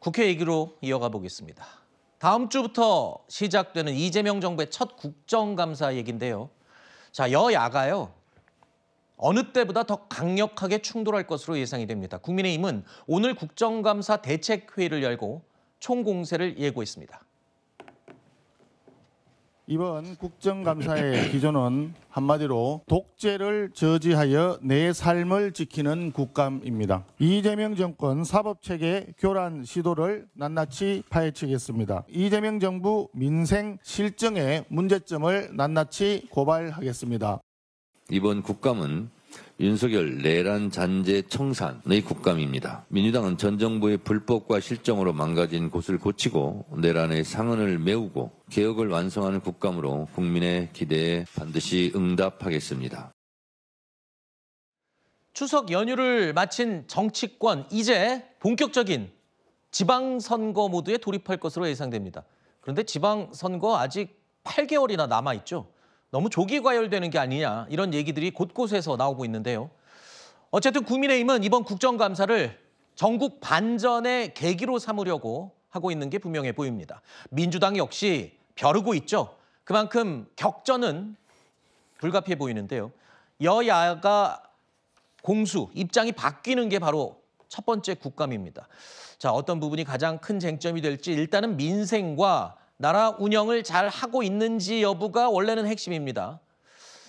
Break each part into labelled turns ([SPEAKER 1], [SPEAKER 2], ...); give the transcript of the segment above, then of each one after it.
[SPEAKER 1] 국회 얘기로 이어가 보겠습니다. 다음 주부터 시작되는 이재명 정부의 첫 국정감사 얘기인데요. 자, 여야가요. 어느 때보다 더 강력하게 충돌할 것으로 예상이 됩니다. 국민의힘은 오늘 국정감사 대책회의를 열고 총공세를 예고했습니다.
[SPEAKER 2] 이번 국정감사의 기조는 한마디로 독재를 저지하여 내 삶을 지키는 국감입니다. 이재명 정권 사법체계 교란 시도를 낱낱이 파헤치겠습니다. 이재명 정부 민생 실정의 문제점을 낱낱이 고발하겠습니다.
[SPEAKER 3] 이번 국감은 윤석열 내란 잔재 청산의 국감입니다. 민주당은 전 정부의 불법과 실정으로 망가진 곳을 고치고 내란의 상흔을 메우고 개혁을 완성하는 국감으로 국민의 기대에 반드시 응답하겠습니다.
[SPEAKER 1] 추석 연휴를 마친 정치권, 이제 본격적인 지방선거 모드에 돌입할 것으로 예상됩니다. 그런데 지방선거 아직 8개월이나 남아있죠. 너무 조기 과열되는 게 아니냐, 이런 얘기들이 곳곳에서 나오고 있는데요. 어쨌든 국민의힘은 이번 국정감사를 전국 반전의 계기로 삼으려고 하고 있는 게 분명해 보입니다. 민주당 역시 벼르고 있죠. 그만큼 격전은 불가피해 보이는데요. 여야가 공수, 입장이 바뀌는 게 바로 첫 번째 국감입니다. 자, 어떤 부분이 가장 큰 쟁점이 될지 일단은 민생과 나라 운영을 잘 하고 있는지 여부가 원래는 핵심입니다.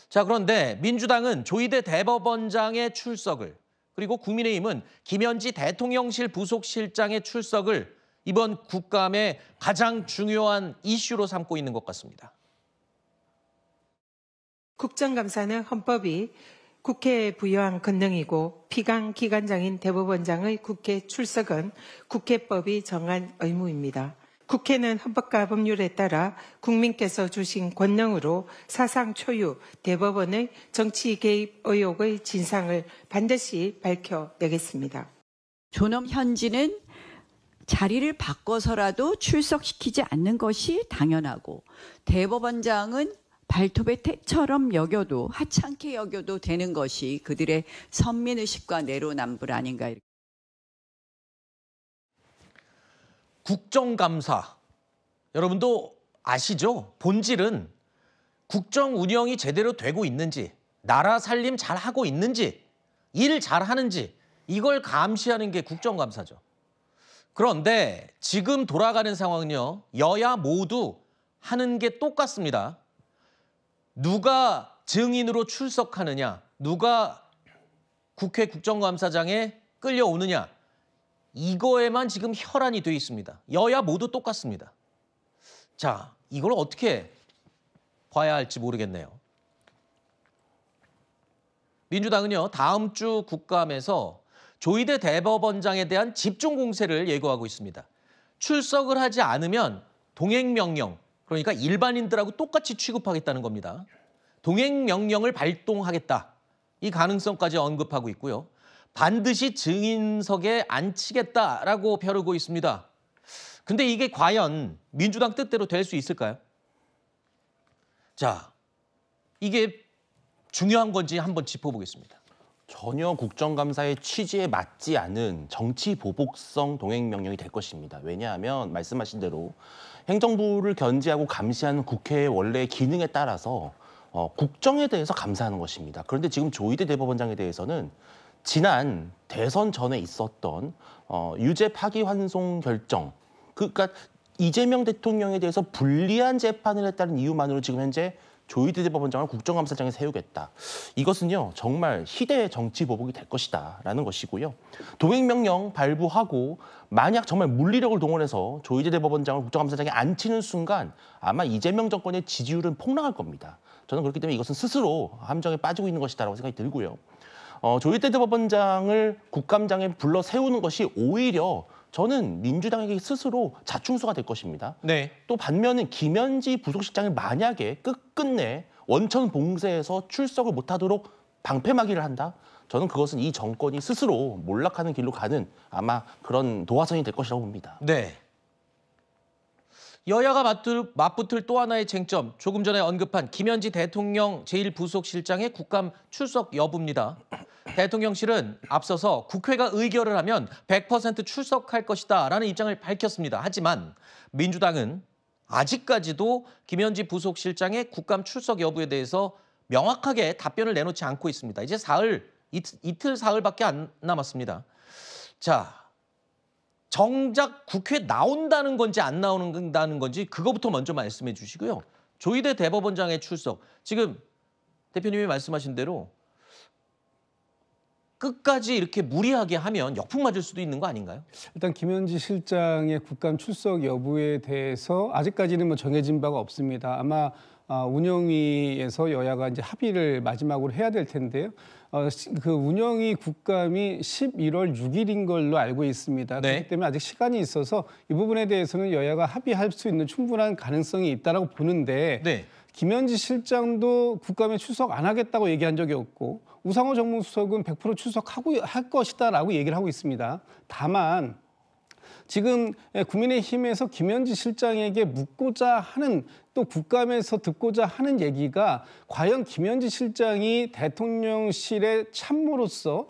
[SPEAKER 1] 자, 그런데 민주당은 조희대 대법원장의 출석을, 그리고 국민의힘은 김현지 대통령실 부속실장의 출석을 이번 국감의 가장 중요한 이슈로 삼고 있는 것 같습니다.
[SPEAKER 4] 국정감사는 헌법이 국회에 부여한 권능이고 피감기관장인 대법원장의 국회 출석은 국회법이 정한 의무입니다. 국회는 헌법과 법률에 따라 국민께서 주신 권능으로 사상 초유 대법원의 정치 개입 의혹의 진상을 반드시 밝혀내겠습니다.
[SPEAKER 5] 존엄 현지는 자리를 바꿔서라도 출석시키지 않는 것이 당연하고 대법원장은 발톱의 태처럼 여겨도 하찮게 여겨도 되는 것이 그들의 선민의식과 내로남불 아닌가.
[SPEAKER 1] 국정감사, 여러분도 아시죠? 본질은 국정 운영이 제대로 되고 있는지, 나라 살림 잘하고 있는지, 일 잘하는지 이걸 감시하는 게 국정감사죠. 그런데 지금 돌아가는 상황은요, 여야 모두 하는 게 똑같습니다. 누가 증인으로 출석하느냐, 누가 국회 국정감사장에 끌려오느냐, 이거에만 지금 혈안이 돼 있습니다. 여야 모두 똑같습니다. 자, 이걸 어떻게 봐야 할지 모르겠네요. 민주당은요, 다음 주 국감에서 조희대 대법원장에 대한 집중 공세를 예고하고 있습니다. 출석을 하지 않으면 동행명령, 그러니까 일반인들하고 똑같이 취급하겠다는 겁니다. 동행명령을 발동하겠다. 이 가능성까지 언급하고 있고요. 반드시 증인석에 앉히겠다라고 벼르고 있습니다. 근데 이게 과연 민주당 뜻대로 될 수 있을까요? 자, 이게 중요한 건지 한번 짚어보겠습니다.
[SPEAKER 6] 전혀 국정감사의 취지에 맞지 않은 정치 보복성 동행명령이 될 것입니다. 왜냐하면 말씀하신 대로 행정부를 견제하고 감시하는 국회의 원래 기능에 따라서 국정에 대해서 감사하는 것입니다. 그런데 지금 조희대 대법원장에 대해서는 지난 대선 전에 있었던 유죄 파기환송 결정, 그러니까 이재명 대통령에 대해서 불리한 재판을 했다는 이유만으로 지금 현재 조희대 대법원장을 국정감사장에 세우겠다. 이것은요, 정말 희대의 정치 보복이 될 것이다라는 것이고요. 동행명령 발부하고 만약 정말 물리력을 동원해서 조희대 대법원장을 국정감사장에 앉히는 순간 아마 이재명 정권의 지지율은 폭락할 겁니다. 저는 그렇기 때문에 이것은 스스로 함정에 빠지고 있는 것이다라고 생각이 들고요. 조희대 대법원장을 국감장에 불러 세우는 것이 오히려 저는 민주당에게 스스로 자충수가 될 것입니다.
[SPEAKER 1] 네.
[SPEAKER 6] 또 반면에 김현지 부속실장이 만약에 끝끝내 원천 봉쇄해서 출석을 못하도록 방패막이를 한다? 저는 그것은 이 정권이 스스로 몰락하는 길로 가는 아마 그런 도화선이 될 것이라고 봅니다.
[SPEAKER 1] 네. 여야가 맞붙을 또 하나의 쟁점, 조금 전에 언급한 김현지 대통령 제1부속실장의 국감 출석 여부입니다. 대통령실은 앞서서 국회가 의결을 하면 100% 출석할 것이다라는 입장을 밝혔습니다. 하지만 민주당은 아직까지도 김현지 부속실장의 국감 출석 여부에 대해서 명확하게 답변을 내놓지 않고 있습니다. 이제 이틀 사흘밖에 안 남았습니다. 자, 정작 국회에 나온다는 건지 안 나온다는 건지 그거부터 먼저 말씀해 주시고요. 조희대 대법원장의 출석, 지금 대표님이 말씀하신 대로 끝까지 이렇게 무리하게 하면 역풍 맞을 수도 있는 거 아닌가요?
[SPEAKER 7] 일단 김현지 실장의 국감 출석 여부에 대해서 아직까지는 뭐 정해진 바가 없습니다. 아마 운영위에서 여야가 이제 합의를 마지막으로 해야 될 텐데요. 그 운영위 국감이 11월 6일인 걸로 알고 있습니다.
[SPEAKER 1] 네.
[SPEAKER 7] 그렇기 때문에 아직 시간이 있어서 이 부분에 대해서는 여야가 합의할 수 있는 충분한 가능성이 있다라고 보는데
[SPEAKER 1] 네.
[SPEAKER 7] 김현지 실장도 국감에 출석 안 하겠다고 얘기한 적이 없고 우상호 정무수석은 100% 출석하고 할 것이다라고 얘기를 하고 있습니다. 다만 지금 국민의힘에서 김현지 실장에게 묻고자 하는 또 국감에서 듣고자 하는 얘기가 과연 김현지 실장이 대통령실의 참모로서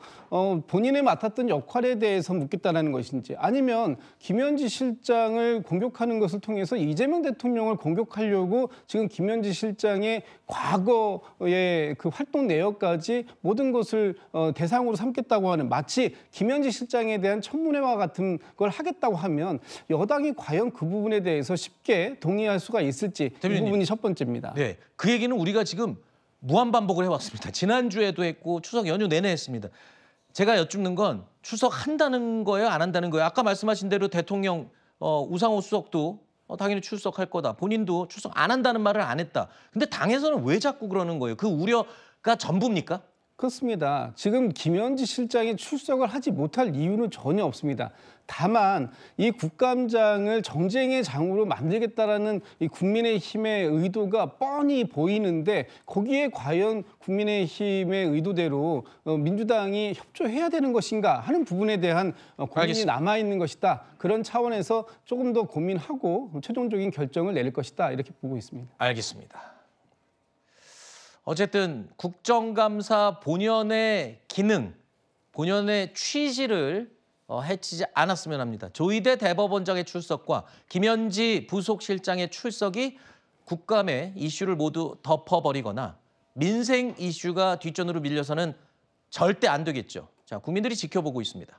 [SPEAKER 7] 본인이 맡았던 역할에 대해서 묻겠다는 것인지 아니면 김현지 실장을 공격하는 것을 통해서 이재명 대통령을 공격하려고 지금 김현지 실장의 과거의 그 활동 내역까지 모든 것을 대상으로 삼겠다고 하는 마치 김현지 실장에 대한 청문회와 같은 걸 하겠다고 하면 여당이 과연 그 부분에 대해서 쉽게 동의할 수가 있을지 이
[SPEAKER 1] 대표님.
[SPEAKER 7] 부분이 첫 번째입니다.
[SPEAKER 1] 네, 그 얘기는 우리가 지금 무한 반복을 해왔습니다. 지난주에도 했고 추석 연휴 내내 했습니다. 제가 여쭙는 건 출석한다는 거예요, 안 한다는 거예요? 아까 말씀하신 대로 대통령 우상호 수석도 당연히 출석할 거다. 본인도 출석 안 한다는 말을 안 했다. 근데 당에서는 왜 자꾸 그러는 거예요? 그 우려가 전부입니까?
[SPEAKER 7] 그렇습니다. 지금 김현지 실장이 출석을 하지 못할 이유는 전혀 없습니다. 다만 이 국감장을 정쟁의 장으로 만들겠다라는 이 국민의힘의 의도가 뻔히 보이는데 거기에 과연 국민의힘의 의도대로 민주당이 협조해야 되는 것인가 하는 부분에 대한 고민이
[SPEAKER 1] 알겠습니다.
[SPEAKER 7] 남아있는 것이다. 그런 차원에서 조금 더 고민하고 최종적인 결정을 내릴 것이다. 이렇게 보고 있습니다.
[SPEAKER 1] 알겠습니다. 어쨌든 국정감사 본연의 기능, 본연의 취지를 해치지 않았으면 합니다. 조희대 대법원장의 출석과 김현지 부속실장의 출석이 국감의 이슈를 모두 덮어버리거나 민생 이슈가 뒷전으로 밀려서는 절대 안 되겠죠. 자, 국민들이 지켜보고 있습니다.